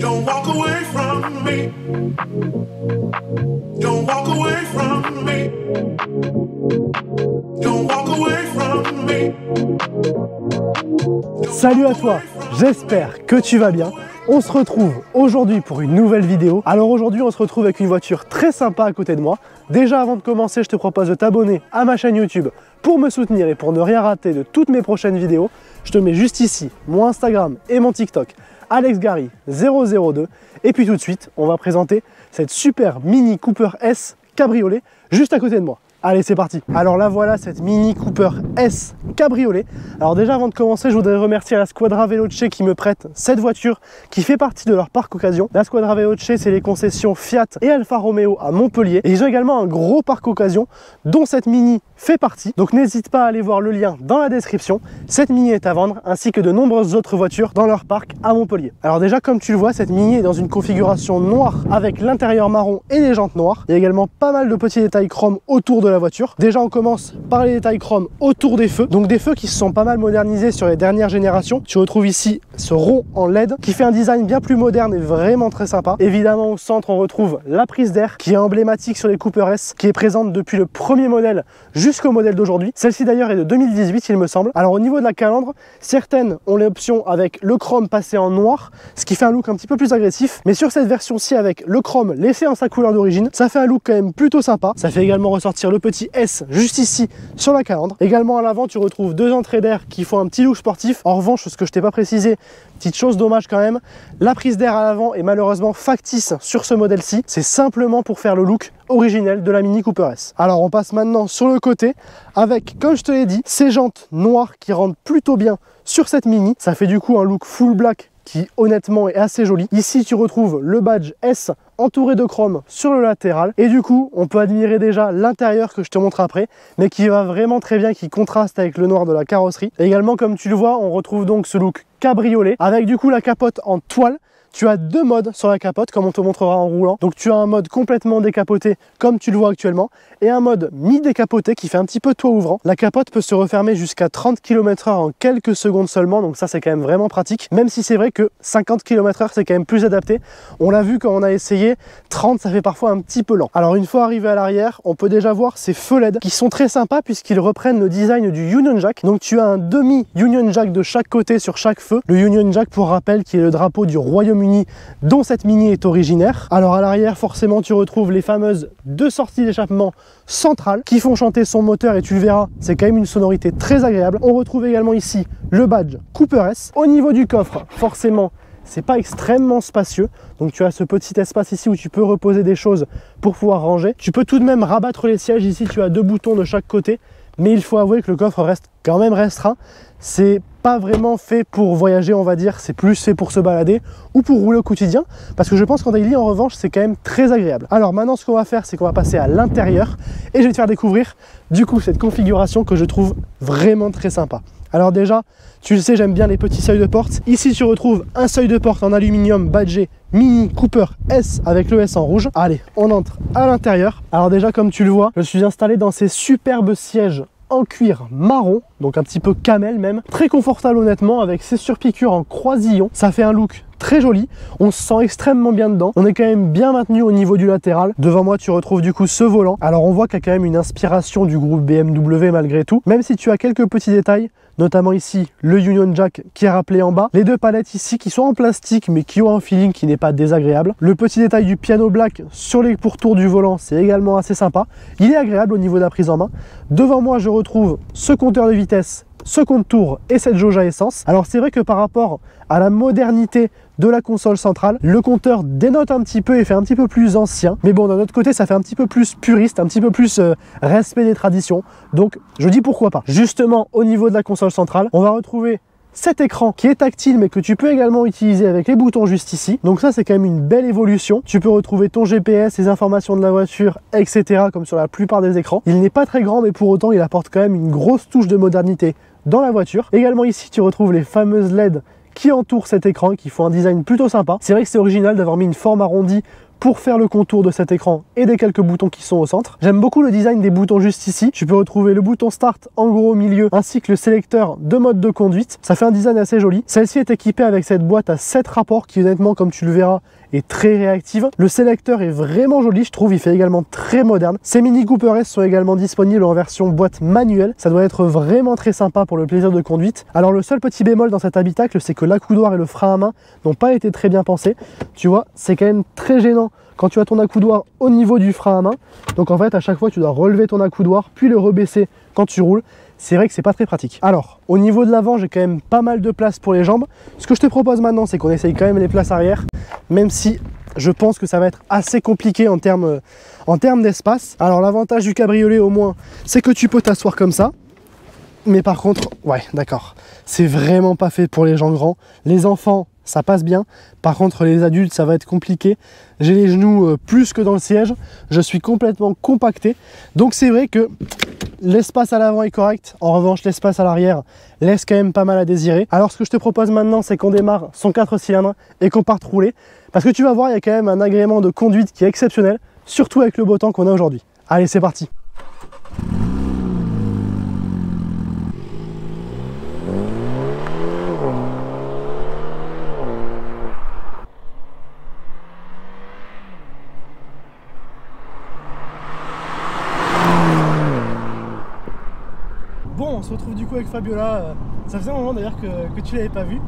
Don't walk away from me. Don't walk away from me. Don't walk away from me. Salut à toi, j'espère que tu vas bien. On se retrouve aujourd'hui pour une nouvelle vidéo. Alors aujourd'hui on se retrouve avec une voiture très sympa à côté de moi. Déjà avant de commencer, je te propose de t'abonner à ma chaîne YouTube pour me soutenir et pour ne rien rater de toutes mes prochaines vidéos. Je te mets juste ici mon Instagram et mon TikTok, AlexGary002. Et puis tout de suite, on va présenter cette super Mini Cooper S cabriolet juste à côté de moi. Allez, c'est parti. Alors là, voilà cette Mini Cooper S cabriolet. Alors déjà, avant de commencer, je voudrais remercier la Squadra Veloce qui me prête cette voiture qui fait partie de leur parc occasion. La Squadra Veloce, c'est les concessions Fiat et Alfa Romeo à Montpellier. Et ils ont également un gros parc occasion dont cette Mini fait partie. Donc n'hésite pas à aller voir le lien dans la description. Cette Mini est à vendre ainsi que de nombreuses autres voitures dans leur parc à Montpellier. Alors déjà, comme tu le vois, cette Mini est dans une configuration noire avec l'intérieur marron et les jantes noires. Il y a également pas mal de petits détails chrome autour de la voiture. Déjà, on commence par les détails chrome autour des feux. Donc des feux qui se sont pas mal modernisés sur les dernières générations. Tu retrouves ici ce rond en LED qui fait un design bien plus moderne et vraiment très sympa. Évidemment, au centre, on retrouve la prise d'air qui est emblématique sur les Cooper S, qui est présente depuis le premier modèle jusqu'au modèle d'aujourd'hui. Celle-ci d'ailleurs est de 2018, il me semble. Alors au niveau de la calandre, certaines ont l'option avec le chrome passé en noir, ce qui fait un look un petit peu plus agressif. Mais sur cette version-ci, avec le chrome laissé en sa couleur d'origine, ça fait un look quand même plutôt sympa. Ça fait également ressortir le petit S juste ici sur la calandre. Également à l'avant, tu retrouves deux entrées d'air qui font un petit look sportif. En revanche, ce que je t'ai pas précisé, petite chose dommage quand même, la prise d'air à l'avant est malheureusement factice sur ce modèle-ci. C'est simplement pour faire le look originel de la Mini Cooper S. Alors on passe maintenant sur le côté avec, comme je te l'ai dit, ces jantes noires qui rendent plutôt bien sur cette Mini. Ça fait du coup un look full black qui honnêtement est assez joli. Ici tu retrouves le badge S entouré de chrome sur le latéral et du coup on peut admirer déjà l'intérieur que je te montre après, mais qui va vraiment très bien, qui contraste avec le noir de la carrosserie. Et également, comme tu le vois, on retrouve donc ce look cabriolet avec du coup la capote en toile. Tu as deux modes sur la capote, comme on te montrera en roulant. Donc tu as un mode complètement décapoté, comme tu le vois actuellement, et un mode mi-décapoté qui fait un petit peu toit ouvrant. La capote peut se refermer jusqu'à 30 km/h en quelques secondes seulement, donc ça c'est quand même vraiment pratique. Même si c'est vrai que 50 km/h c'est quand même plus adapté. On l'a vu quand on a essayé, 30 ça fait parfois un petit peu lent. Alors une fois arrivé à l'arrière, on peut déjà voir ces feux LED qui sont très sympas puisqu'ils reprennent le design du Union Jack. Donc tu as un demi Union Jack de chaque côté sur chaque feu. Le Union Jack, pour rappel, qui est le drapeau du Royaume-Uni dont cette Mini est originaire. Alors à l'arrière, forcément, tu retrouves les fameuses deux sorties d'échappement centrales qui font chanter son moteur, et tu le verras, c'est quand même une sonorité très agréable. On retrouve également ici le badge Cooper S. Au niveau du coffre, forcément, c'est pas extrêmement spacieux, donc tu as ce petit espace ici où tu peux reposer des choses pour pouvoir ranger. Tu peux tout de même rabattre les sièges. Ici tu as deux boutons de chaque côté, mais il faut avouer que le coffre reste quand même restreint. C'est pas vraiment fait pour voyager, on va dire, c'est plus fait pour se balader ou pour rouler au quotidien, parce que je pense qu'en daily, en revanche, c'est quand même très agréable. Alors maintenant, ce qu'on va faire, c'est qu'on va passer à l'intérieur et je vais te faire découvrir du coup cette configuration que je trouve vraiment très sympa. Alors déjà, tu le sais, j'aime bien les petits seuils de porte. Ici, tu retrouves un seuil de porte en aluminium badgé Mini Cooper S avec le S en rouge. Allez, on entre à l'intérieur. Alors déjà, comme tu le vois, je suis installé dans ces superbes sièges en cuir marron, donc un petit peu camel même, très confortable honnêtement, avec ces surpiqûres en croisillon. Ça fait un look très joli, on se sent extrêmement bien dedans. On est quand même bien maintenu au niveau du latéral. Devant moi, tu retrouves du coup ce volant. Alors on voit qu'il y a quand même une inspiration du groupe BMW malgré tout, même si tu as quelques petits détails, notamment ici le Union Jack qui est rappelé en bas, les deux palettes ici qui sont en plastique mais qui ont un feeling qui n'est pas désagréable. Le petit détail du piano black sur les pourtours du volant, c'est également assez sympa. Il est agréable au niveau de la prise en main. Devant moi, je retrouve ce compteur de vitesse, ce compte-tours et cette jauge à essence. Alors c'est vrai que par rapport à la modernité de la console centrale, le compteur dénote un petit peu et fait un petit peu plus ancien, mais bon, d'un autre côté ça fait un petit peu plus puriste, un petit peu plus respect des traditions, donc je dis pourquoi pas. Justement, au niveau de la console centrale, on va retrouver cet écran qui est tactile mais que tu peux également utiliser avec les boutons juste ici. Donc ça, c'est quand même une belle évolution. Tu peux retrouver ton GPS, les informations de la voiture, etc. comme sur la plupart des écrans. Il n'est pas très grand, mais pour autant il apporte quand même une grosse touche de modernité dans la voiture. Également ici, tu retrouves les fameuses LED qui entourent cet écran et qui font un design plutôt sympa. C'est vrai que c'est original d'avoir mis une forme arrondie pour faire le contour de cet écran et des quelques boutons qui sont au centre. J'aime beaucoup le design des boutons juste ici. Tu peux retrouver le bouton start en gros au milieu ainsi que le sélecteur de mode de conduite. Ça fait un design assez joli. Celle-ci est équipée avec cette boîte à 7 rapports qui honnêtement, comme tu le verras, est très réactive. Le sélecteur est vraiment joli, je trouve. Il fait également très moderne. Ces Mini Cooper S sont également disponibles en version boîte manuelle. Ça doit être vraiment très sympa pour le plaisir de conduite. Alors le seul petit bémol dans cet habitacle, c'est que l'accoudoir et le frein à main n'ont pas été très bien pensés. Tu vois, c'est quand même très gênant quand tu as ton accoudoir au niveau du frein à main. Donc en fait, à chaque fois, tu dois relever ton accoudoir, puis le rebaisser quand tu roules. C'est vrai que c'est pas très pratique. Alors, au niveau de l'avant, j'ai quand même pas mal de place pour les jambes. Ce que je te propose maintenant, c'est qu'on essaye quand même les places arrière, même si je pense que ça va être assez compliqué en termes d'espace. Alors l'avantage du cabriolet au moins, c'est que tu peux t'asseoir comme ça. Mais par contre, ouais, d'accord, c'est vraiment pas fait pour les gens grands. Les enfants, ça passe bien. Par contre, les adultes, ça va être compliqué. J'ai les genoux plus que dans le siège. Je suis complètement compacté. Donc c'est vrai que l'espace à l'avant est correct. En revanche, l'espace à l'arrière laisse quand même pas mal à désirer. Alors ce que je te propose maintenant, c'est qu'on démarre son 4 cylindres et qu'on parte rouler. Parce que tu vas voir, il y a quand même un agrément de conduite qui est exceptionnel, surtout avec le beau temps qu'on a aujourd'hui. Allez, c'est parti! Bon, on se retrouve du coup avec Fabiola. Ça faisait un moment d'ailleurs que tu l'avais pas vu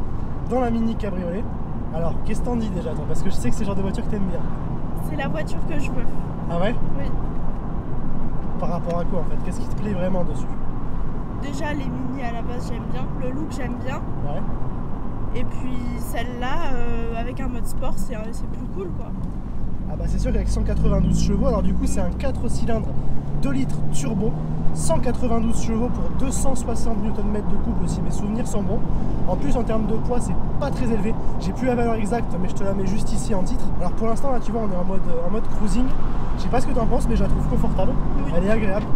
dans la Mini Cabriolet. Alors, qu'est-ce que t'en dis déjà toi? Parce que je sais que c'est le genre de voiture que t'aimes bien. C'est la voiture que je veux. Ah ouais? Oui. Par rapport à quoi en fait? Qu'est-ce qui te plaît vraiment dessus? Déjà les Mini à la base j'aime bien, le look j'aime bien. Ouais. Et puis celle-là avec un mode sport c'est plus cool quoi. Ah bah c'est sûr qu'avec 192 chevaux, alors du coup c'est un 4 cylindres 2 litres turbo, 192 chevaux pour 260 Nm de couple si mes souvenirs sont bons. En plus en termes de poids c'est pas très élevé, j'ai plus la valeur exacte mais je te la mets juste ici en titre. Alors pour l'instant là tu vois on est en mode cruising, je sais pas ce que tu en penses mais je la trouve confortable, oui. Elle est agréable.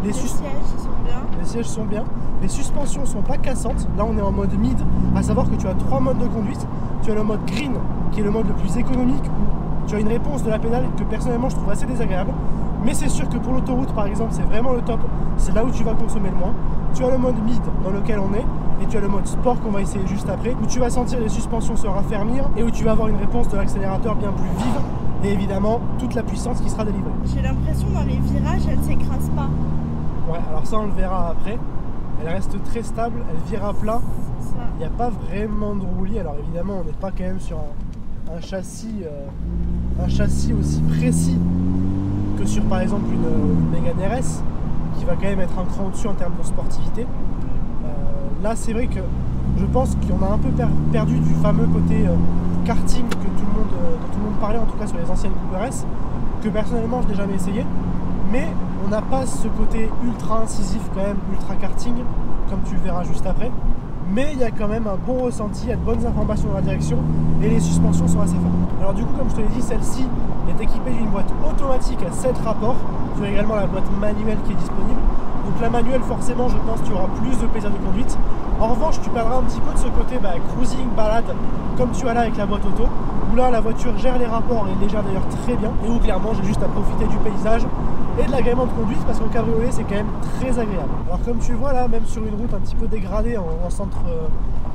Les sièges sont bien. Les sièges sont bien, les suspensions sont pas cassantes, là on est en mode mid, à savoir que tu as 3 modes de conduite. Tu as le mode green qui est le mode le plus économique où tu as une réponse de la pédale que personnellement je trouve assez désagréable. Mais c'est sûr que pour l'autoroute par exemple c'est vraiment le top, c'est là où tu vas consommer le moins. Tu as le mode mid dans lequel on est et tu as le mode sport qu'on va essayer juste après où tu vas sentir les suspensions se raffermir et où tu vas avoir une réponse de l'accélérateur bien plus vive et évidemment toute la puissance qui sera délivrée. J'ai l'impression dans les virages elle ne s'écrase pas. Ouais, alors ça on le verra après. Elle reste très stable, elle vire à plat. Il n'y a pas vraiment de roulis. Alors évidemment on n'est pas quand même sur un châssis aussi précis que sur par exemple une Mégane RS qui va quand même être un cran au-dessus en termes de sportivité. Là c'est vrai que je pense qu'on a un peu perdu du fameux côté karting dont tout le monde parlait en tout cas sur les anciennes Cooper S, que personnellement je n'ai jamais essayé, mais on n'a pas ce côté ultra incisif quand même, ultra karting comme tu le verras juste après. Mais il y a quand même un bon ressenti, il y a de bonnes informations dans la direction et les suspensions sont assez fortes. Alors du coup comme je te l'ai dit, celle-ci est équipée d'une boîte automatique à 7 rapports. Tu as également la boîte manuelle qui est disponible. Donc la manuelle forcément je pense que tu auras plus de plaisir de conduite. En revanche tu perdras un petit peu de ce côté cruising, balade comme tu as là avec la boîte auto. Où là la voiture gère les rapports et les gère d'ailleurs très bien. Et où clairement j'ai juste à profiter du paysage et de l'agrément de conduite parce qu'en cabriolet c'est quand même très agréable. Alors comme tu vois là, même sur une route un petit peu dégradée en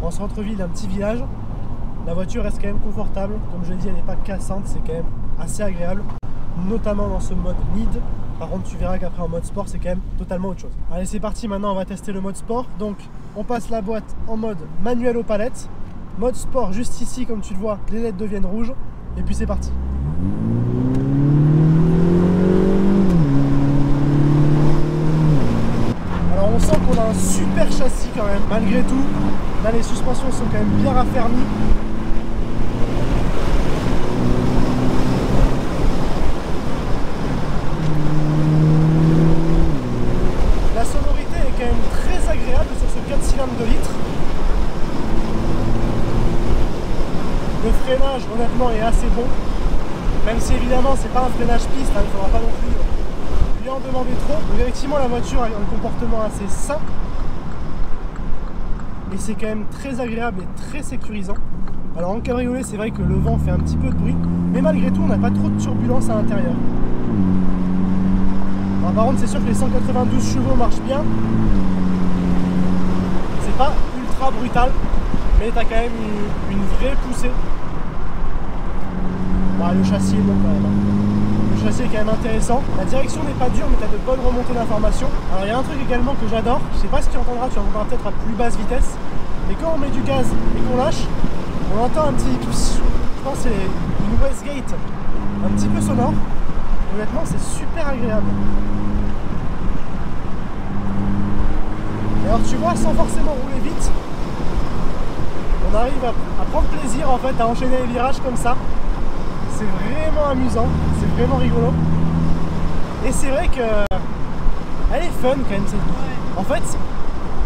centre-ville, un petit village, la voiture reste quand même confortable. Comme je l'ai dit, elle n'est pas cassante, c'est quand même assez agréable, notamment dans ce mode mid. Par contre tu verras qu'après en mode sport c'est quand même totalement autre chose. Allez c'est parti, maintenant on va tester le mode sport. Donc on passe la boîte en mode manuel aux palettes. Mode sport juste ici comme tu le vois, les LED deviennent rouges et puis c'est parti. Alors on sent qu'on a un super châssis quand même, malgré tout. Là les suspensions sont quand même bien raffermies. La sonorité est quand même très agréable sur ce 4 cylindres de litres. Le freinage honnêtement est assez bon, même si évidemment c'est pas un freinage piste, il ne faudra pas non plus lui en demander trop. Donc effectivement la voiture a un comportement assez sain et c'est quand même très agréable et très sécurisant. Alors en cabriolet, c'est vrai que le vent fait un petit peu de bruit, mais malgré tout, on n'a pas trop de turbulence à l'intérieur. Par contre, c'est sûr que les 192 chevaux marchent bien. C'est pas ultra brutal, mais t'as quand même une vraie poussée. Bon, le châssis est bon quand même. Le châssis est quand même intéressant. La direction n'est pas dure, mais t'as de bonnes remontées d'informations. Alors il y a un truc également que j'adore, je sais pas si tu entendras peut-être à plus basse vitesse, mais quand on met du gaz et qu'on lâche, on entend un petit... Je pense que c'est une Westgate un petit peu sonore. Honnêtement, c'est super agréable. Et alors tu vois, sans forcément rouler vite, on arrive à prendre plaisir en fait à enchaîner les virages comme ça. C'est vraiment amusant, c'est vraiment rigolo. Et c'est vrai que elle est fun quand même cette boucle. En fait,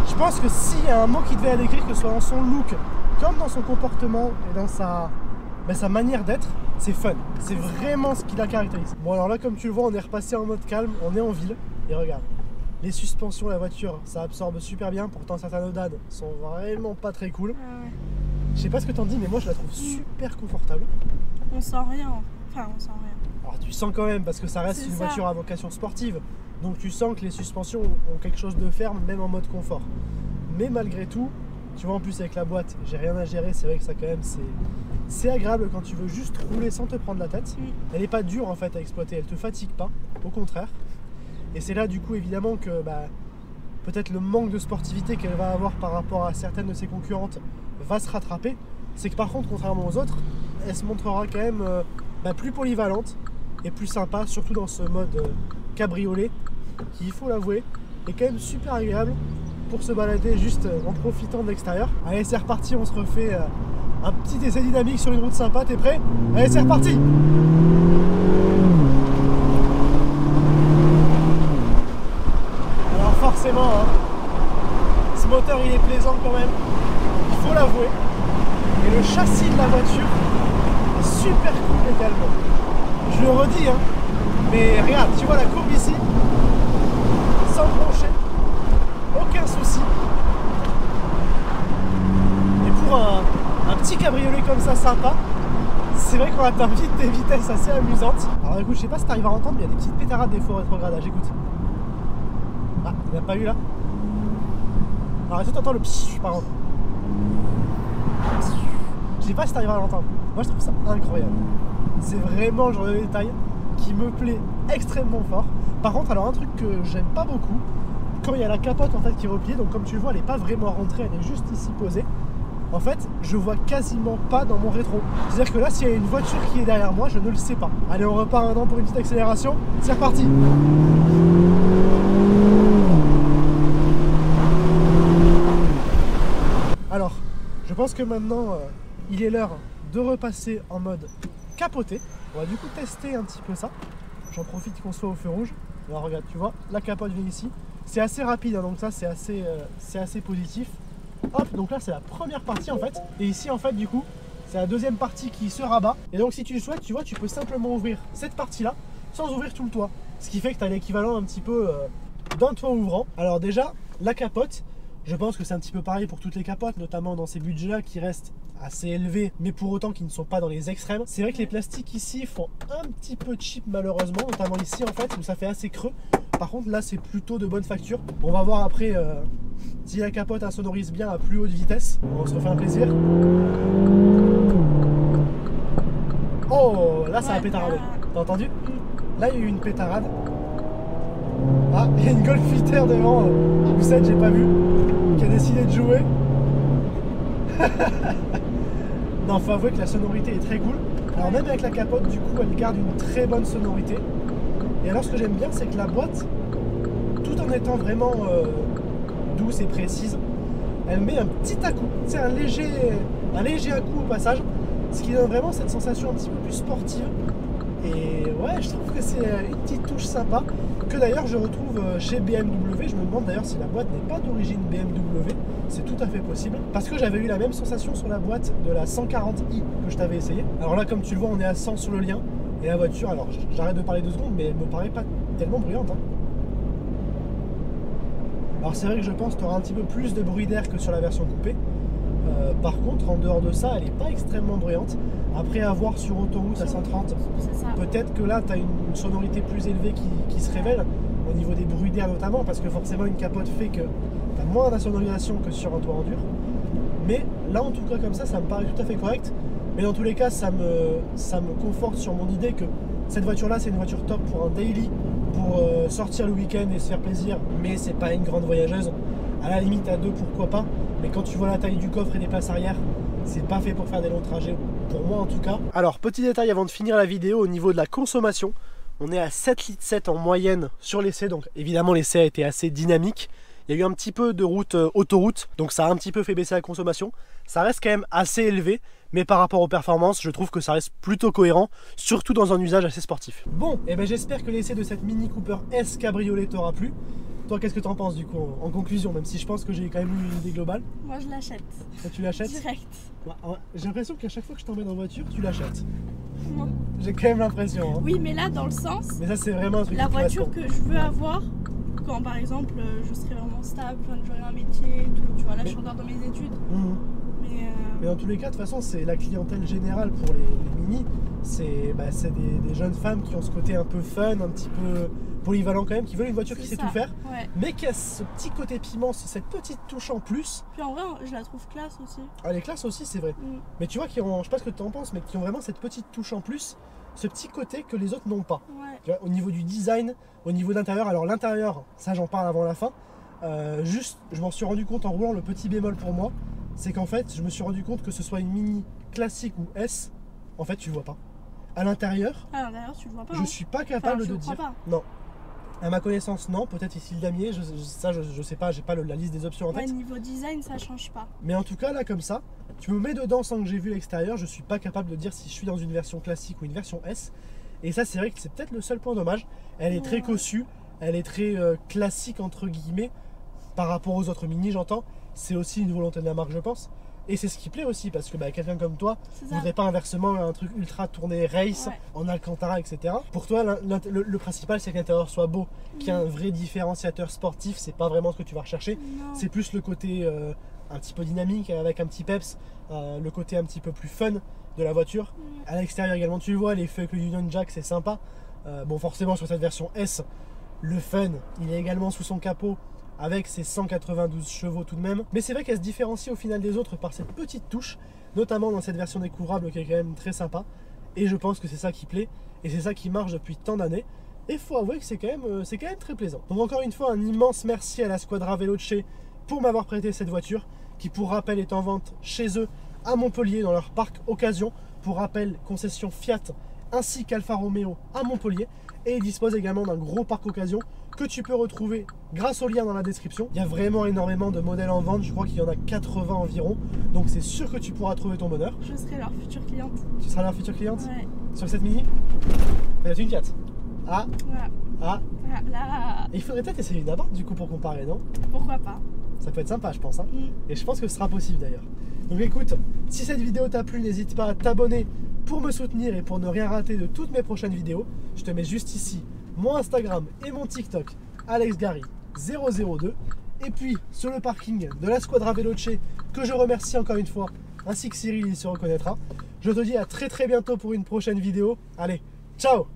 je pense que s'il y a un mot qui devait la décrire, que ce soit dans son look, comme dans son comportement et dans sa manière d'être, c'est fun. C'est vraiment ce qui la caractérise. Bon alors là, comme tu le vois, on est repassé en mode calme, on est en ville. Et regarde, les suspensions de la voiture, ça absorbe super bien. Pourtant certains Odan sont vraiment pas très cool. Je sais pas ce que t'en dis, mais moi je la trouve super confortable. On sent rien. Enfin, on sent rien. Alors tu sens quand même, parce que ça reste une voiture à vocation sportive. Donc tu sens que les suspensions ont quelque chose de ferme, même en mode confort. Mais malgré tout, tu vois, en plus avec la boîte, j'ai rien à gérer. C'est vrai que ça quand même, c'est agréable quand tu veux juste rouler sans te prendre la tête. Elle n'est pas dure en fait à exploiter, elle te fatigue pas, au contraire. Et c'est là du coup évidemment que peut-être le manque de sportivité qu'elle va avoir par rapport à certaines de ses concurrentes va se rattraper. C'est que par contre, contrairement aux autres, elle se montrera quand même plus polyvalente et plus sympa, surtout dans ce mode cabriolet qui, il faut l'avouer, est quand même super agréable pour se balader juste en profitant de l'extérieur. Allez, c'est reparti, on se refait un petit essai dynamique sur une route sympa. T'es prêt? Allez, c'est reparti! Alors forcément, hein, ce moteur il est plaisant quand même, il faut l'avouer. Et le châssis de la voiture est super cool également. Je le redis, hein, mais regarde, tu vois la courbe ici, sans broncher, aucun souci. Et pour un petit cabriolet comme ça sympa, c'est vrai qu'on atteint vite des vitesses assez amusantes. Alors écoute, je sais pas si tu arrives à entendre, mais il y a des petites pétarades des faux rétrogradage, écoute. Ah, il n'y a pas eu là. Alors est-ce que tu entends le pshhh par contre? Je sais pas si tu arrives à l'entendre. Moi je trouve ça incroyable. C'est vraiment le genre de détail qui me plaît extrêmement fort. Par contre, alors un truc que j'aime pas beaucoup, quand il y a la capote en fait qui est repliée, donc comme tu le vois, elle n'est pas vraiment rentrée, elle est juste ici posée. En fait, je vois quasiment pas dans mon rétro. C'est-à-dire que là, s'il y a une voiture qui est derrière moi, je ne le sais pas. Allez, on repart maintenant pour une petite accélération. C'est reparti. Alors, je pense que maintenant, il est l'heure de repasser en mode capoté. On va du coup tester un petit peu ça. J'en profite qu'on soit au feu rouge. Alors regarde, tu vois, la capote vient ici. C'est assez rapide, hein, donc ça c'est assez positif. Hop, donc là c'est la première partie en fait. Et ici en fait du coup, c'est la deuxième partie qui se rabat. Et donc si tu le souhaites, tu vois, tu peux simplement ouvrir cette partie-là sans ouvrir tout le toit. Ce qui fait que tu as l'équivalent un petit peu d'un toit ouvrant. Alors déjà, la capote, je pense que c'est un petit peu pareil pour toutes les capotes, notamment dans ces budgets-là qui restent assez élevés, mais pour autant qui ne sont pas dans les extrêmes. C'est vrai que les plastiques ici font un petit peu cheap malheureusement, notamment ici en fait, où ça fait assez creux. Par contre là c'est plutôt de bonne facture. On va voir après si la capote insonorise bien à plus haute vitesse. On se refait un plaisir. Oh, là ça a pétaradé. T'as entendu? Là il y a eu une pétarade. Ah, il y a une Golf 8R devant, vous savez, j'ai pas vu, qui a décidé de jouer. Non, faut avouer que la sonorité est très cool. Alors même avec la capote, du coup, elle garde une très bonne sonorité. Et alors ce que j'aime bien, c'est que la boîte, tout en étant vraiment douce et précise, elle met un petit à-coup, c'est un léger à-coup au passage, ce qui donne vraiment cette sensation un petit peu plus sportive. Et ouais, je trouve que c'est une petite touche sympa, que d'ailleurs je retrouve chez BMW. Je me demande d'ailleurs si la boîte n'est pas d'origine BMW, c'est tout à fait possible, parce que j'avais eu la même sensation sur la boîte de la 140i que je t'avais essayé. Alors là, comme tu le vois, on est à 100 sur le lien, et la voiture, alors j'arrête de parler 2 secondes, mais elle me paraît pas tellement bruyante, hein. Alors c'est vrai que je pense que tu auras un petit peu plus de bruit d'air que sur la version coupée. Par contre, en dehors de ça, elle n'est pas extrêmement bruyante. Après, à voir sur autoroute à 130, C'est ça. peut-être que là, tu as une sonorité plus élevée qui se révèle, au niveau des bruits d'air notamment, parce que forcément, une capote fait que tu as moins d'insonorisation que sur un toit en dur. Mais là, en tout cas, comme ça me paraît tout à fait correct. Mais dans tous les cas, ça me conforte sur mon idée que cette voiture-là, c'est une voiture top pour un daily, pour sortir le week-end et se faire plaisir. Mais c'est pas une grande voyageuse. À la limite, à deux, pourquoi pas. Mais quand tu vois la taille du coffre et des places arrière, c'est pas fait pour faire des longs trajets, pour moi en tout cas. Alors, petit détail avant de finir la vidéo, au niveau de la consommation, on est à 7,7 litres en moyenne sur l'essai. Donc évidemment, l'essai a été assez dynamique. Il y a eu un petit peu de route autoroute, donc ça a un petit peu fait baisser la consommation. Ça reste quand même assez élevé, mais par rapport aux performances, je trouve que ça reste plutôt cohérent, surtout dans un usage assez sportif. Bon, et ben j'espère que l'essai de cette Mini Cooper S Cabriolet t'aura plu. Toi, qu'est-ce que tu en penses du coup en conclusion, même si je pense que j'ai quand même eu une idée globale? Moi je l'achète. Toi, tu l'achètes? Direct. J'ai l'impression qu'à chaque fois que je t'emmène en voiture, tu l'achètes. Non. J'ai quand même l'impression. Hein. Oui, mais là dans le sens, Mais ça, c'est vraiment un truc la qui te voiture correspond. que je veux avoir quand par exemple je serai vraiment stable, enfin, j'aurai un métier et tout. Tu vois, là je suis encore dans mes études. Mhm. Mais dans tous les cas, de toute façon, c'est la clientèle générale pour les Mini. C'est des jeunes femmes qui ont ce côté un peu fun, un petit peu polyvalent quand même, qui veulent une voiture qui sait ça. tout faire, Ouais. mais qui a ce petit côté piment, cette petite touche en plus. Puis en vrai, je la trouve classe aussi. Ah, les classes aussi, c'est vrai. Mais tu vois, qui ont, je sais pas ce que tu en penses, mais qui ont vraiment cette petite touche en plus, ce petit côté que les autres n'ont pas. Ouais. Tu vois, au niveau du design, au niveau d'intérieur, alors l'intérieur, ça j'en parle avant la fin. Juste, je m'en suis rendu compte en roulant, le petit bémol pour moi, c'est qu'en fait, je me suis rendu compte que ce soit une Mini classique ou S, en fait, tu le vois pas. À l'intérieur, À l'intérieur, tu le vois pas. je suis pas capable de dire. Pas. Non. À ma connaissance, non. Peut-être ici le damier, je sais pas, j'ai pas la liste des options en Ouais, tête. niveau design, ça change pas. Mais en tout cas, là, comme ça, tu me mets dedans sans que j'ai vu l'extérieur, je suis pas capable de dire si je suis dans une version classique ou une version S. Et ça, c'est vrai que c'est peut-être le seul point dommage. Elle est très cossue, elle est très classique, entre guillemets, par rapport aux autres Mini, j'entends. C'est aussi une volonté de la marque, je pense. Et c'est ce qui plaît aussi, parce que quelqu'un comme toi ne voudrait pas inversement un truc ultra tourné race, en Alcantara, etc. Pour toi, le principal, c'est que l'intérieur soit beau, qu'il y ait un vrai différenciateur sportif. C'est pas vraiment ce que tu vas rechercher. C'est plus le côté un petit peu dynamique, avec un petit peps, le côté un petit peu plus fun de la voiture. À l'extérieur également, tu le vois, les feux avec le Union Jack, c'est sympa. Bon, forcément, sur cette version S, le fun, il est également sous son capot, avec ses 192 chevaux tout de même. Mais c'est vrai qu'elle se différencie au final des autres par cette petite touche, notamment dans cette version découvrable qui est quand même très sympa. Et je pense que c'est ça qui plaît, et c'est ça qui marche depuis tant d'années. Et il faut avouer que c'est quand même très plaisant. Donc encore une fois, un immense merci à la Squadra Veloce pour m'avoir prêté cette voiture, qui pour rappel est en vente chez eux à Montpellier dans leur parc Occasion. Pour rappel, concession Fiat ainsi qu'Alfa Romeo à Montpellier. Et ils disposent également d'un gros parc Occasion que tu peux retrouver grâce au lien dans la description. Il y a vraiment énormément de modèles en vente, je crois qu'il y en a 80 environ. Donc c'est sûr que tu pourras trouver ton bonheur. Je serai leur future cliente. Tu seras leur future cliente? Ouais. Sur cette Mini? Peut-être une 4. Ah, Voilà. ah. Là, Et il faudrait peut-être essayer une Abarth du coup pour comparer, non? pourquoi pas. Ça peut être sympa, je pense. Hein. Et je pense que ce sera possible d'ailleurs. Donc écoute, si cette vidéo t'a plu, n'hésite pas à t'abonner pour me soutenir et pour ne rien rater de toutes mes prochaines vidéos. Je te mets juste ici mon Instagram et mon TikTok, AlexGary002. Et puis sur le parking de la Squadra Veloce, que je remercie encore une fois, ainsi que Cyril, il se reconnaîtra. Je te dis à très bientôt pour une prochaine vidéo. Allez, ciao!